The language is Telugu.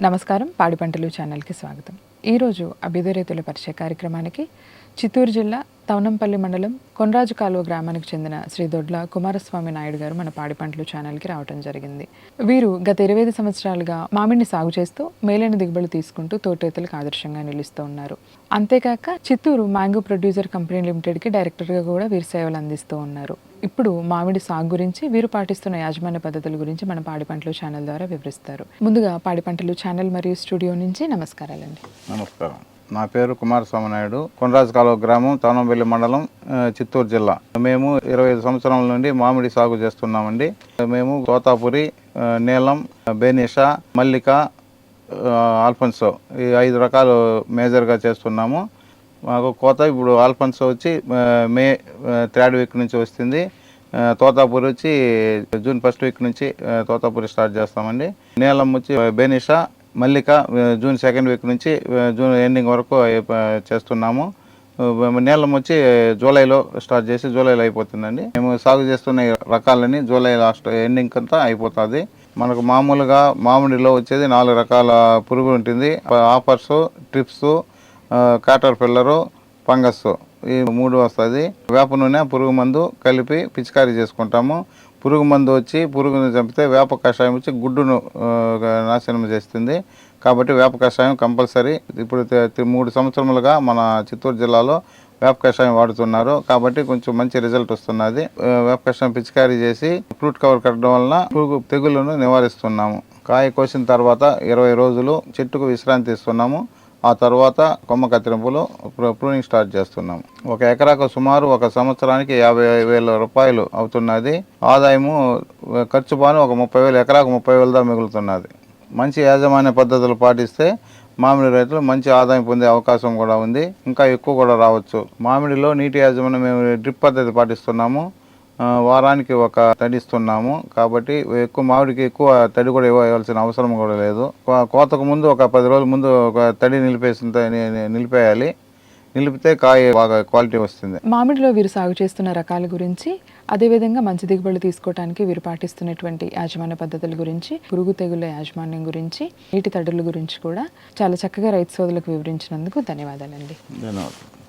నమస్కారం, పాడి పంటలు ఛానల్కి స్వాగతం. ఈరోజు అభ్యుదయ రైతుల పరిచయ కార్యక్రమానికి చిత్తూరు జిల్లా తవనంపల్లి మండలం కొనరాజు కాలువ గ్రామానికి చెందిన శ్రీ దొడ్ల కుమారస్వామి నాయుడు గారు మన పాడి పంటలు ఛానల్కి రావడం జరిగింది. వీరు గత 25 సంవత్సరాలుగా మామిడిని సాగు చేస్తూ మేలైన దిగుబడి తీసుకుంటూ తోటి రైతులకు ఆదర్శంగా నిలుస్తూ ఉన్నారు. అంతేకాక చిత్తూరు మ్యాంగో ప్రొడ్యూసర్ కంపెనీ లిమిటెడ్కి డైరెక్టర్గా కూడా వీరు సేవలు అందిస్తూ ఉన్నారు. ఇప్పుడు మామిడి సాగు గురించి వీరు పాటిస్తున్న యాజమాన్య పద్ధతుల గురించి మన పాడి పంటలు ఛానల్ ద్వారా వివరిస్తారు. ముందుగా పాడి పంటలు ఛానల్ మరియు స్టూడియో నుంచి నమస్కారాలండి. నమస్కారం. నా పేరు కుమారస్వామి నాయుడు, కొనరాజు కాలువ గ్రామం, తవనంపల్లి మండలం, చిత్తూరు జిల్లా. మేము 25 సంవత్సరాల నుండి మామిడి సాగు చేస్తున్నామండి. మేము తోతాపురి, నీలం, బేనిషా, మల్లిక, ఆల్ఫన్సో ఈ 5 రకాలు మేజర్గా చేస్తున్నాము. మాకు కోత ఇప్పుడు ఆల్ఫన్సో వచ్చి మే 3rd వీక్ నుంచి వస్తుంది. తోతాపురి వచ్చి జూన్ 1st వీక్ నుంచి తోతాపురి స్టార్ట్ చేస్తామండి. నీలం వచ్చి బేనిషా, మల్లిక జూన్ 2nd వీక్ నుంచి జూన్ ఎండింగ్ వరకు చేస్తున్నాము. నీలం వచ్చి జూలైలో స్టార్ట్ చేసి జూలైలో అయిపోతుందండి. మేము సాగు చేస్తున్న రకాలని జూలై లాస్ట్ ఎండింగ్ అంతా అయిపోతుంది. మనకు మామూలుగా మామిడిలో వచ్చేది 4 రకాల పురుగు ఉంటుంది. ఆపర్సు, ట్రిప్స్, కాటర్ పిల్లరు, ఫంగస్, ఈ 3 వస్తుంది. వేప నూనె, పురుగు మందు కలిపి పిచికారీ చేసుకుంటాము. పురుగు మందు వచ్చి పురుగును చంపితే వేప కషాయం వచ్చి గుడ్డును నాశనం చేస్తుంది. కాబట్టి వేప కషాయం కంపల్సరీ. ఇప్పుడు 3 సంవత్సరములుగా మన చిత్తూరు జిల్లాలో వేప కషాయం వాడుతున్నారు. కాబట్టి కొంచెం మంచి రిజల్ట్ వస్తున్నది. వేప కషాయం పిచికారీ చేసి ఫ్రూట్ కవర్ కట్టడం వలన పురుగు తెగులను నివారిస్తున్నాము. కాయ కోసిన తర్వాత 20 రోజులు చెట్టుకు విశ్రాంతి ఇస్తున్నాము. ఆ తర్వాత కొమ్మ కత్తిరింపులు, ప్రూనింగ్ స్టార్ట్ చేస్తున్నాము. 1 ఎకరాకు సుమారు 1 సంవత్సరానికి 50,000 రూపాయలు అవుతున్నది. ఆదాయము ఖర్చు బాను ఒక 30,000, ఎకరాకు 30,000 దాకా మిగులుతున్నది. మంచి యాజమాన్య పద్ధతులు పాటిస్తే మామిడి రైతులు మంచి ఆదాయం పొందే అవకాశం కూడా ఉంది. ఇంకా ఎక్కువ కూడా రావచ్చు. మామిడిలో నీటి యాజమాన్యం మేము డ్రిప్ పద్ధతి పాటిస్తున్నాము. వారానికి 1 తడి ఇస్తున్నాము. కాబట్టి మామిడికి ఎక్కువ తడి కూడా ఇవ్వాల్సిన అవసరం కూడా లేదు. కోతకు ముందు ఒక 10 రోజుల ముందు ఒక తడి నిలిపేయాలి. నిలిపితే కాయ బాగా క్వాలిటీ వస్తుంది. మామిడిలో వీరు సాగు చేస్తున్న రకాల గురించి, అదేవిధంగా మంచి దిగుబడి తీసుకోవడానికి వీరు పాటిస్తున్నటువంటి యాజమాన్య పద్ధతుల గురించి, పురుగు తెగుళ్ళ యాజమాన్యం గురించి, నీటి తడుల గురించి కూడా చాలా చక్కగా రైతు సోదరులకు వివరించినందుకు ధన్యవాదాలండి. ధన్యవాదాలు.